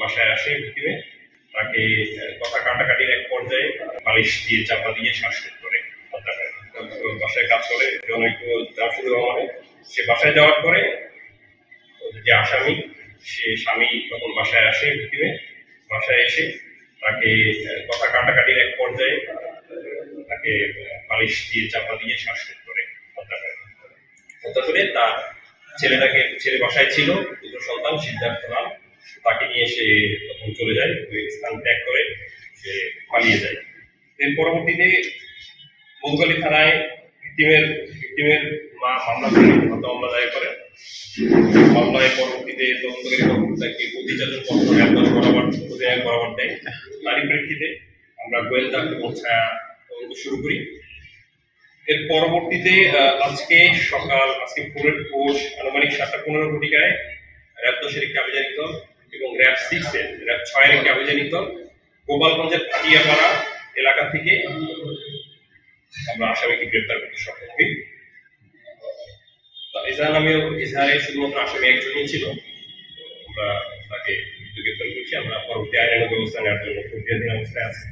বাসায় আসে ভিতরে তাকে কথা কাটাকাটির এক পর্যায়ে বালিশ দিয়ে চাপা দিয়ে শ্বাসরোধ করে হত্যা করে। বাসায় কাজ করে অনেক শুরু হয়। সে বাসায় যাওয়ার পরে যে আসামি সে স্বামী তখন বাসায় আসে ভিতরে বাসায় এসে তাকে কথা কাটাকাটির এক পর্যায়ে তাকে বালিশ দিয়ে চাপা দিয়ে শ্বাসরোধ করে হত্যা করে তার ছেলে বাসায় ছিল, দুটো সন্তান সিদ্ধার্থ নাম, তাকে নিয়ে সে তখন চলে যায়, ওই স্থান ত্যাগ করে সে পালিয়ে যায়। এর পরবর্তীতে মধুখালী থানায় ভিকটিমের মা মামলা করে হত্যা মামলা দায়ের করে। মামলায় পরবর্তীতে তদন্তকারী কর্মকর্তাকে প্রতিচালন বরাবর দেয়। তারই প্রেক্ষিতে আমরা গোয়েন্দা এবং ছায়া তদন্ত শুরু করি। এর পরবর্তীতে আজকে ভোর আনুমানিক 7:15 ঘটিকায় র্যাব 10-এর একটি আভিযানিক দল এবং র্যাব 6-এর একটি আভিযানিক দল গোপালগঞ্জের ভাটিয়াপাড়া এলাকা থেকে আমরা আসামিকে গ্রেপ্তার করতে সক্ষম হই। এজাহারে শুধুমাত্র আসামি একজনই ছিল, আমরা তাকে গ্রেপ্তার করছি। আমরা পরবর্তী আইনানুগ ব্যবস্থা নেওয়ার জন্য প্রক্রিয়াধীন অবস্থায় আছি।